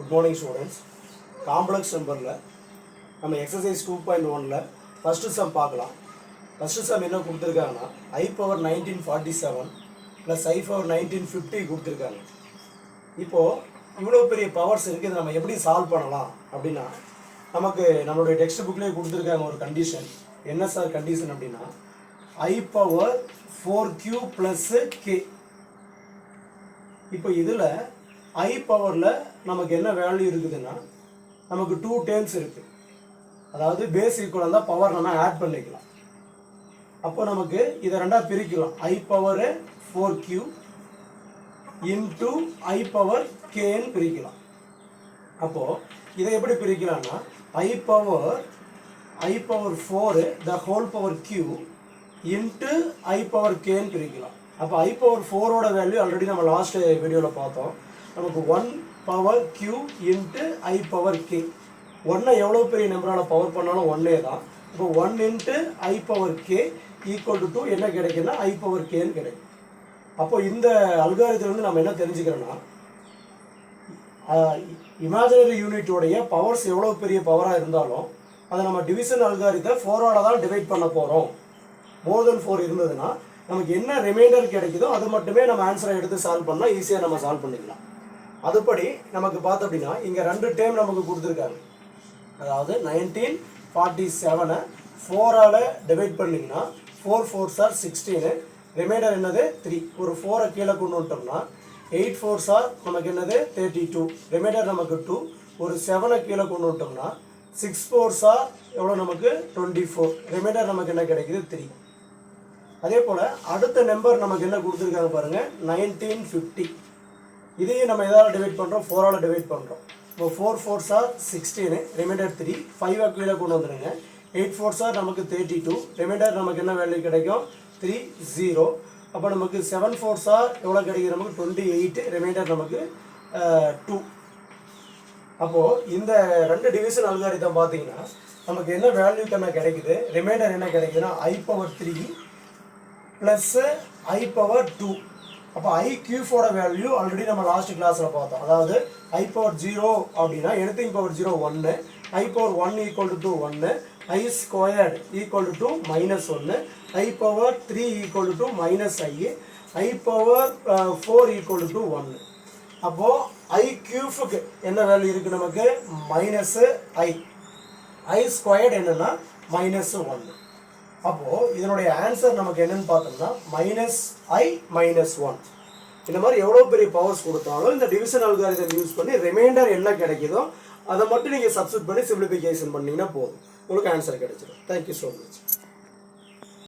Good morning students. Complex number la நம்ம exercise 2.1 ல first sum பார்க்கலாம். First sum என்ன கொடுத்திருக்காங்கன்னா I power 1947 plus I power 1950 கொடுத்திருக்காங்க. இப்போ இவ்வளவு பெரிய பவர்ஸ் இருக்கு, இதை நம்ம எப்படி சால்வ் பண்ணலாம் அப்படின்னா நமக்கு நம்மளுடைய டெக்ஸ்ட் புக்லயே கொடுத்திருக்காங்க ஒரு கண்டிஷன். என்ன சார் கண்டிஷன் அப்படின்னா I power 4q plus k. இப்போ இதுல I பவர்ல நமக்கு என்ன வேல்யூ இருக்குதுன்னா நமக்கு 2 டேர்ம்ஸ் இருக்கு. அதாவது பேஸ் ஈக்குவல் தான் பவர் நம்ம ஆட் பண்ணிக்கலாம். அப்போ நமக்கு இதை ரெண்டா பிரிக்கலாம். I power 4q into I power k ன்னு பிரிக்கலாம். அப்போ இதை எப்படி பிரிக்கலாம்னா I power 4 the whole power q into I power k ன்னு பிரிக்கலாம். அப்போ I பவர் 4 ஓட வேல்யூ ஆல்ரெடி நம்ம லாஸ்ட் வீடியோல பார்த்தோம். நமக்கு 1 power q into I power k. 1 எவ்வளவு பெரிய நம்பரால பவர் பண்ணாலும் 1 தான். இப்போ 1 into I power k equal to 2 என்ன கிடைக்குன்னா I பவர் k ன்னு கிடைக்கும். அப்போ இந்த அல்காரிதத்துல இருந்து நம்ம என்ன தெரிஞ்சுக்கிறோம்னா இமேஜினரி யூனிட்டோடைய பவர்ஸ் எவ்வளவு பெரிய பவரா இருந்தாலும் அதை நம்ம டிவிஷன் அல்காரிதத்தை 4 ஆல தான் டிவைட் பண்ண போறோம். மோர் தென் 4 இருந்ததுன்னா நமக்கு என்ன ரிமைண்டர் கிடைக்குதோ அது மட்டுமே நம்ம ஆன்சரை எடுத்து சால்வ் பண்ணா ஈஸியா நம்ம சால்வ் பண்ணிக்கலாம். அதுபடி நமக்கு பார்த்தோம் அப்படின்னா இங்க ரெண்டு டேர்ம் நமக்கு கொடுத்துருக்காங்க. அதாவது 1947 4 ஆல டிவைட் பண்ணீங்கன்னா 4 4s are 16, ரிமைண்டர் என்னது 3. ஒரு 4 கீழே கொண்டு வந்துட்டோம்னா 8 4s are நமக்கு என்னது 32, ரிமைண்டர் நமக்கு 2. ஒரு 7 கீழே கொண்டு வந்துட்டோம்னா 6 4s are எவ்வளவு நமக்கு 24, ரிமைண்டர் நமக்கு என்ன கிடைக்குது 3. அதே போல அடுத்த நம்பர் நமக்கு என்ன கொடுத்துருக்காங்க பாருங்க 1950. இதையும் நம்ம எதால டிவைட் பண்றோம் 4 ஆல டிவைட் பண்றோம். இப்போ 4 4s are 16, ரிமைண்டர் 3. 5 கீழே கொண்டு வந்துருங்க. 8 4s are நமக்கு 32, ரிமைண்டர் நமக்கு என்ன வேல்யூ கிடைக்கும் 3 0. அப்ப நமக்கு 7 4s are எவ்வளவு கிடைக்குது நமக்கு 28, ரிமைண்டர் நமக்கு 2. அப்போ இந்த ரெண்டு டிவிஷன் அல்காரிதம் பாத்தீங்கன்னா நமக்கு என்ன வேல்யூ கிடைக்குது, ரிமைண்டர் என்ன கிடைக்குதுன்னா I power 3 plus I power 2. அப்போ I கியூப் ஓட வேல்யூ ஆல்ரெடி நம்ம லாஸ்ட் கிளாஸ்ல பார்த்தோம். அதாவது I பவர் 0 அப்படின்னா anything power 0 1, I power 1 equal to 1, I squared equal to -1, I power 3 equal to -I power 4 equal to 1. அப்போ I கியூப்க்கு என்ன value இருக்கு நமக்கு -I ஸ்கொயர்ட் என்னன்னா -1. அப்போ இதனுடைய ஆன்சர் நமக்கு என்னன்னு பார்த்தோம்னா -I -1. இந்த மாதிரி எவ்வளவு பெரிய பவர்ஸ் கொடுத்தாலும் இந்த டிவிஷன் அல்காரிதம் யூஸ் பண்ணி ரிமைண்டர் என்ன கிடைக்குதோ அதை மட்டும் நீங்க சப்ஸ்டிட்யூட் பண்ணி சிம்பிளிஃபிகேஷன் பண்ணீங்கன்னா போதும், உங்களுக்கு ஆன்சர் கிடைச்சிடும். Thank you so much.